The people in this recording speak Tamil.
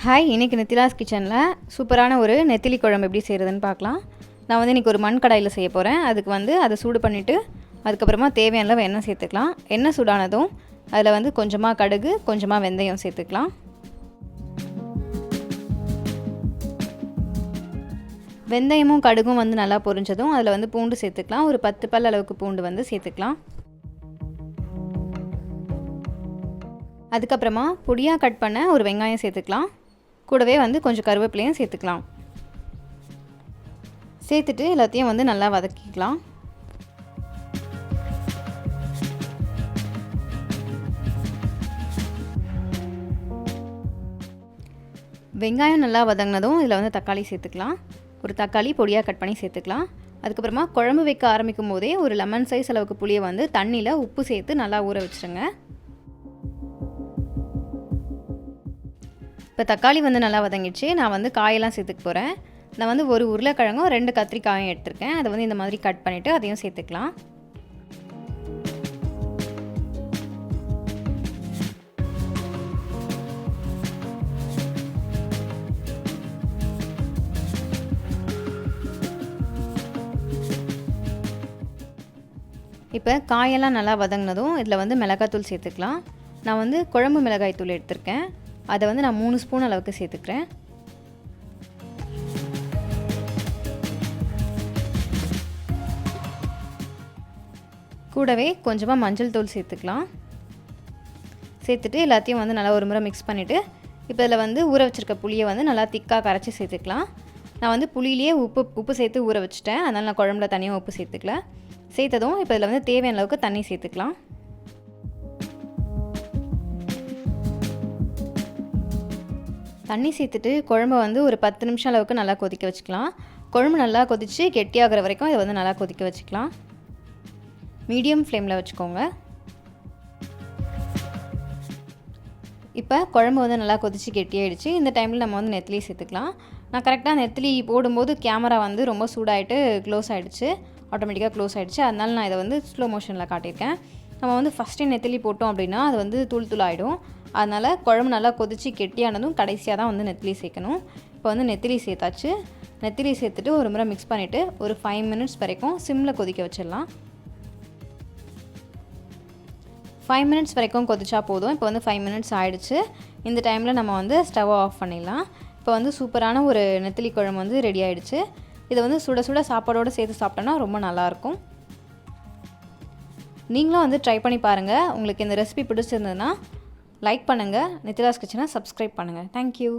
ஹாய், இன்றைக்கி நெத்திலாஸ் கிச்சனில் சூப்பரான ஒரு நெத்திலி குழம்பு எப்படி செய்கிறதுன்னு பார்க்கலாம். நான் வந்து இன்றைக்கி ஒரு மண் கடாயில் செய்ய போகிறேன். அதுக்கு வந்து அதை சூடு பண்ணிவிட்டு அதுக்கப்புறமா தேவையான அளவு எண்ணெய் சேர்த்துக்கலாம். எண்ணெய் சூடானதும் அதில் வந்து கொஞ்சமாக கடுகு, கொஞ்சமாக வெந்தயம் சேர்த்துக்கலாம். வெந்தயமும் கடுகும் வந்து நல்லா பொரிஞ்சதும் அதில் வந்து பூண்டு சேர்த்துக்கலாம். ஒரு 10 பல் அளவுக்கு பூண்டு வந்து சேர்த்துக்கலாம். அதுக்கப்புறமா பொடியாக கட் பண்ண ஒரு வெங்காயம் சேர்த்துக்கலாம். கூடவே வந்து கொஞ்சம் கருவேப்பிலையும் சேர்த்துக்கலாம். சேர்த்துட்டு எல்லாத்தையும் வந்து நல்லா வதக்கிக்கலாம். வெங்காயம் நல்லா வதங்கினதும் இதில் வந்து தக்காளி சேர்த்துக்கலாம். ஒரு தக்காளி பொடியாக கட் பண்ணி சேர்த்துக்கலாம். அதுக்கப்புறமா குழம்பு வைக்க ஆரம்பிக்கும் போதே ஒரு லெமன் சைஸ் அளவுக்கு புளியை வந்து தண்ணியில் உப்பு சேர்த்து நல்லா ஊற வச்சுருங்க. இப்போ தக்காளி வந்து நல்லா வதங்கிடுச்சு. நான் வந்து காயெல்லாம் சேர்த்துக்க போகிறேன். நான் வந்து ஒரு உருளைக்கிழங்கும் 2 கத்திரிக்காயும் எடுத்திருக்கேன். அதை வந்து இந்த மாதிரி கட் பண்ணிவிட்டு அதையும் சேர்த்துக்கலாம். இப்போ காயெல்லாம் நல்லா வதங்கினதும் இதில் வந்து மிளகாய்த்தூள் சேர்த்துக்கலாம். நான் வந்து குழம்பு மிளகாய் தூள் எடுத்திருக்கேன். அதை வந்து நான் 3 ஸ்பூன் அளவுக்கு சேர்த்துக்கிறேன். கூடவே கொஞ்சமாக மஞ்சள் தூள் சேர்த்துக்கலாம். சேர்த்துட்டு எல்லாத்தையும் வந்து நல்லா ஒரு முறை மிக்ஸ் பண்ணிவிட்டு இப்போ இதில் வந்து ஊற வச்சுருக்க புளியை வந்து நல்லா திக்காக கரைச்சி சேர்த்துக்கலாம். நான் வந்து புளியிலேயே உப்பு சேர்த்து ஊற வச்சுட்டேன். அதனால் நான் குழம்புல தனியாக உப்பு சேர்த்துக்கல. சேர்த்ததும் இப்போ இதில் வந்து தேவையான அளவுக்கு தண்ணி சேர்த்துக்கலாம். தண்ணி சேர்த்துட்டு குழம்பு வந்து ஒரு 10 நிமிஷம் அளவுக்கு நல்லா கொதிக்க வச்சுக்கலாம். குழம்பு நல்லா கொதித்து கெட்டியாகிற வரைக்கும் இதை வந்து நல்லா கொதிக்க வச்சுக்கலாம். மீடியம் ஃப்ளேமில் வச்சுக்கோங்க. இப்போ குழம்பு வந்து நல்லா கொதித்து கெட்டியாகிடுச்சு. இந்த டைமில் நம்ம வந்து நெத்திலி சேர்த்துக்கலாம். நான் கரெக்டாக நெத்திலி போடும்போது கேமரா வந்து ரொம்ப சூடாகிட்டு க்ளோஸ் ஆகிடுச்சு. ஆட்டோமேட்டிக்காக க்ளோஸ் ஆகிடுச்சு. அதனால நான் இதை வந்து ஸ்லோ மோஷனில் காட்டியிருக்கேன். நம்ம வந்து ஃபஸ்ட்டே நெத்திலி போட்டோம் அப்படின்னா அது வந்து தூள் ஆகிடும். அதனால் குழம்பு நல்லா கொதித்து கெட்டியானதும் கடைசியாக தான் வந்து நெத்திலி சேர்க்கணும். இப்போ வந்து நெத்திலி சேர்த்தாச்சு. நெத்திலி சேர்த்துட்டு ஒரு முறை மிக்ஸ் பண்ணிவிட்டு ஒரு 5 மினிட்ஸ் வரைக்கும் சிம்மில் கொதிக்க வச்சிடலாம். 5 மினிட்ஸ் வரைக்கும் கொதிச்சா போதும். இப்போ வந்து 5 மினிட்ஸ் ஆகிடுச்சு. இந்த டைமில் நம்ம வந்து ஸ்டவ்வை ஆஃப் பண்ணிடலாம். இப்போ வந்து சூப்பரான ஒரு நெத்திலி குழம்பு வந்து ரெடி ஆகிடுச்சு. இதை வந்து சுட சுட சாப்பாடோடு சேர்த்து சாப்பிட்டோன்னா ரொம்ப நல்லாயிருக்கும். நீங்களும் வந்து ட்ரை பண்ணி பாருங்கள். உங்களுக்கு இந்த ரெசிபி பிடிச்சிருந்ததுன்னா லைக் பண்ணுங்கள். நெத்திலாஸ் கிச்சனை சப்ஸ்கிரைப் பண்ணுங்கள். தேங்க்யூ.